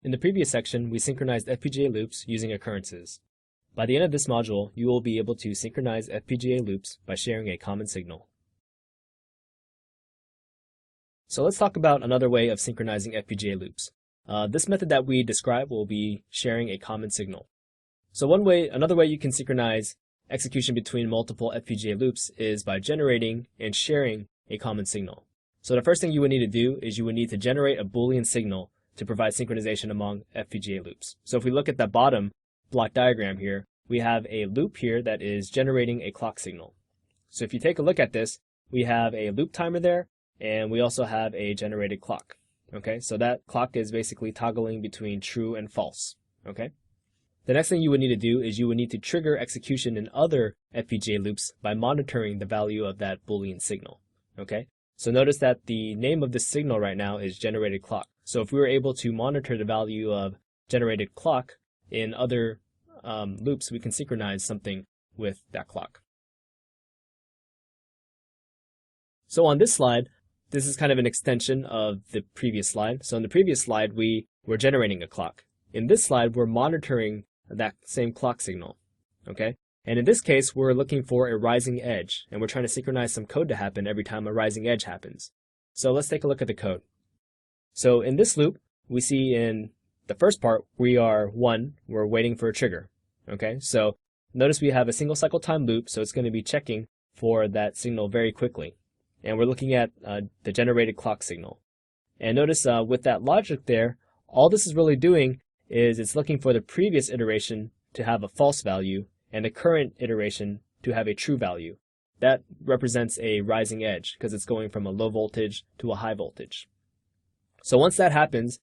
In the previous section, we synchronized FPGA loops using occurrences. By the end of this module, you will be able to synchronize FPGA loops by sharing a common signal. So let's talk about another way of synchronizing FPGA loops. This method that we describe will be sharing a common signal. So another way you can synchronize execution between multiple FPGA loops is by generating and sharing a common signal. So the first thing you would need to do is you would need to generate a Boolean signal to provide synchronization among FPGA loops. So if we look at the bottom block diagram here, we have a loop here that is generating a clock signal. So if you take a look at this, we have a loop timer there, and we also have a generated clock. Okay, so that clock is basically toggling between true and false. Okay. The next thing you would need to do is you would need to trigger execution in other FPGA loops by monitoring the value of that Boolean signal. Okay, so notice that the name of this signal right now is generated clock. So if we were able to monitor the value of generated clock in other loops, we can synchronize something with that clock. So on this slide, this is kind of an extension of the previous slide. So in the previous slide, we were generating a clock. In this slide, we're monitoring that same clock signal. Okay, and in this case, we're looking for a rising edge, and we're trying to synchronize some code to happen every time a rising edge happens. So let's take a look at the code. So in this loop, we see in the first part, we're waiting for a trigger. Okay, so notice we have a single cycle time loop, so it's going to be checking for that signal very quickly. And we're looking at the generated clock signal. And notice with that logic there, all this is really doing is it's looking for the previous iteration to have a false value and the current iteration to have a true value. That represents a rising edge because it's going from a low voltage to a high voltage. So once that happens,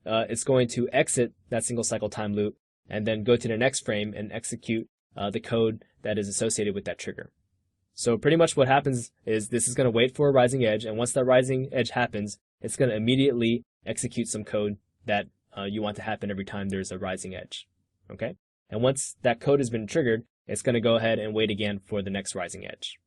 it's going to exit that single cycle time loop and then go to the next frame and execute the code that is associated with that trigger. So pretty much what happens is this is going to wait for a rising edge, and once that rising edge happens, it's going to immediately execute some code that you want to happen every time there's a rising edge. Okay? And once that code has been triggered, it's going to go ahead and wait again for the next rising edge.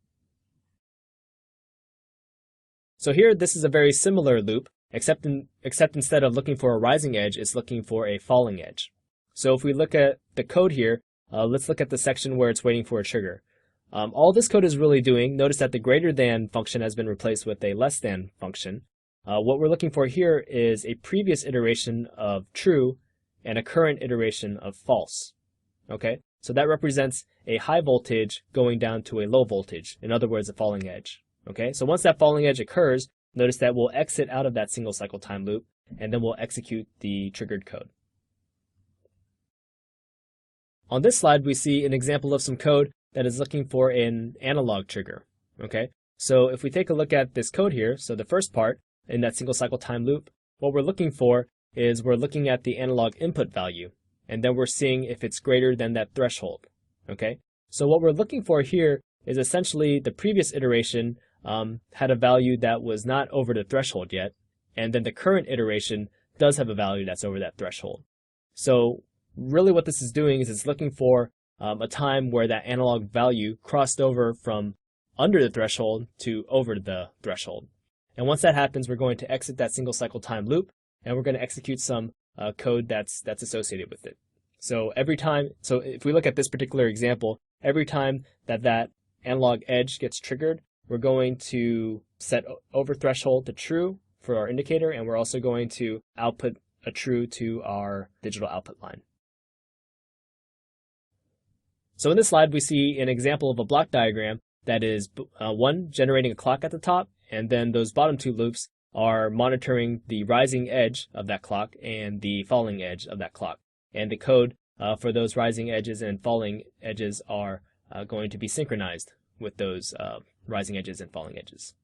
So here, this is a very similar loop, except instead of looking for a rising edge, it's looking for a falling edge. So if we look at the code here, let's look at the section where it's waiting for a trigger. All this code is really doing, notice that the greater than function has been replaced with a less than function. What we're looking for here is a previous iteration of true and a current iteration of false. Okay, so that represents a high voltage going down to a low voltage, in other words, a falling edge. Okay, so once that falling edge occurs, notice that we'll exit out of that single cycle time loop, and then we'll execute the triggered code. On this slide, we see an example of some code that is looking for an analog trigger. Okay, so if we take a look at this code here, so the first part in that single cycle time loop, what we're looking for is we're looking at the analog input value, and then we're seeing if it's greater than that threshold. Okay, so what we're looking for here is essentially the previous iteration had a value that was not over the threshold yet, and then the current iteration does have a value that's over that threshold. So really what this is doing is it's looking for a time where that analog value crossed over from under the threshold to over the threshold. And once that happens, we're going to exit that single cycle time loop, and we're going to execute some code that's associated with it. So if we look at this particular example, every time that analog edge gets triggered, we're going to set over threshold to true for our indicator, and we're also going to output a true to our digital output line. So in this slide, we see an example of a block diagram that is generating a clock at the top, and then those bottom two loops are monitoring the rising edge of that clock and the falling edge of that clock. And the code for those rising edges and falling edges are going to be synchronized with those rising edges and falling edges.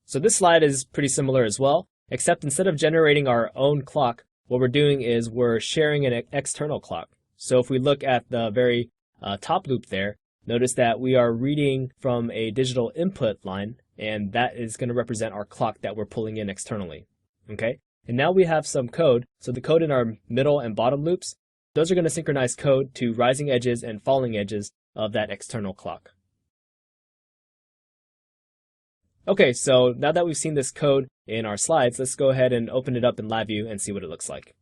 So this slide is pretty similar as well, except instead of generating our own clock, what we're doing is we're sharing an external clock. So if we look at the very top loop there, notice that we are reading from a digital input line, and that is going to represent our clock that we're pulling in externally. Okay, and now we have some code. So the code in our middle and bottom loops, those are going to synchronize code to rising edges and falling edges of that external clock. Okay, so now that we've seen this code in our slides, let's go ahead and open it up in LabVIEW and see what it looks like.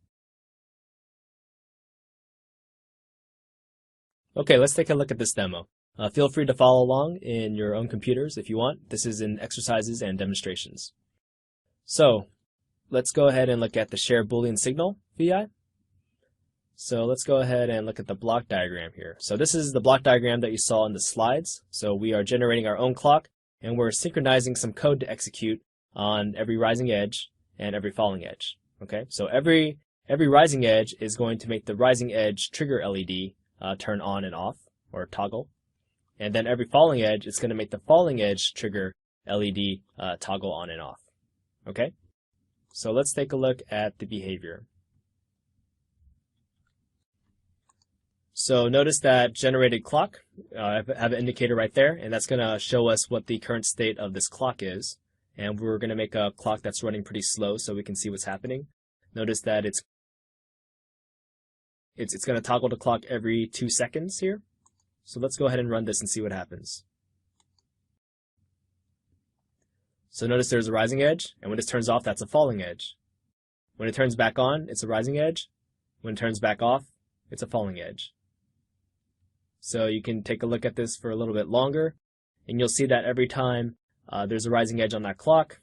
Okay, let's take a look at this demo. Feel free to follow along in your own computers if you want. This is in exercises and demonstrations. So let's go ahead and look at the share Boolean signal VI. So let's go ahead and look at the block diagram here. So this is the block diagram that you saw in the slides. So we are generating our own clock, and we're synchronizing some code to execute on every rising edge and every falling edge. Okay, so every rising edge is going to make the rising edge trigger LED turn on and off, or toggle. And then every falling edge is going to make the falling edge trigger LED toggle on and off. Okay, so let's take a look at the behavior. So notice that generated clock, I have an indicator right there, and that's going to show us what the current state of this clock is. And we're going to make a clock that's running pretty slow so we can see what's happening. Notice that it's going to toggle the clock every 2 seconds here. So let's go ahead and run this and see what happens. So notice there's a rising edge, and when this turns off, that's a falling edge. When it turns back on, it's a rising edge. When it turns back off, it's a falling edge. So you can take a look at this for a little bit longer, and you'll see that every time there's a rising edge on that clock,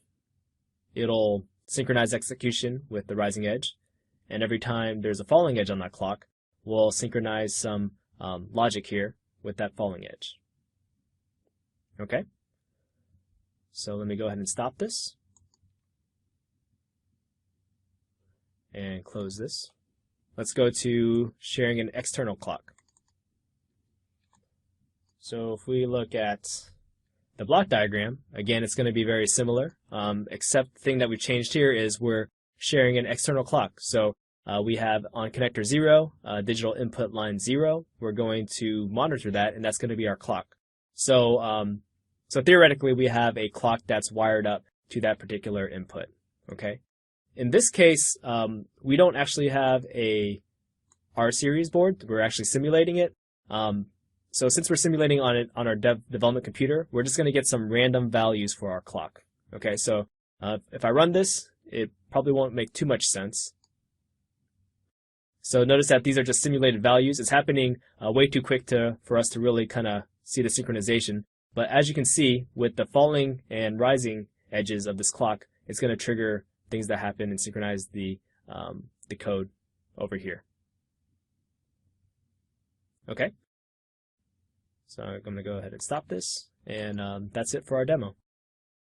it'll synchronize execution with the rising edge. And every time there's a falling edge on that clock, we'll synchronize some logic here with that falling edge. Okay? So let me go ahead and stop this. And close this. Let's go to sharing an external clock. So if we look at the block diagram, again, it's going to be very similar, except the thing that we've changed here is we're sharing an external clock. So we have on connector 0, digital input line 0. We're going to monitor that, and that's going to be our clock. So, so theoretically, we have a clock that's wired up to that particular input. Okay. In this case, we don't actually have a R series board. We're actually simulating it. So since we're simulating on it on our development computer, we're just going to get some random values for our clock. Okay, so if I run this, it probably won't make too much sense. So notice that these are just simulated values. It's happening way too quick for us to really kind of see the synchronization. But as you can see, with the falling and rising edges of this clock, it's going to trigger things that happen and synchronize the code over here. Okay. So I'm going to go ahead and stop this, and that's it for our demo.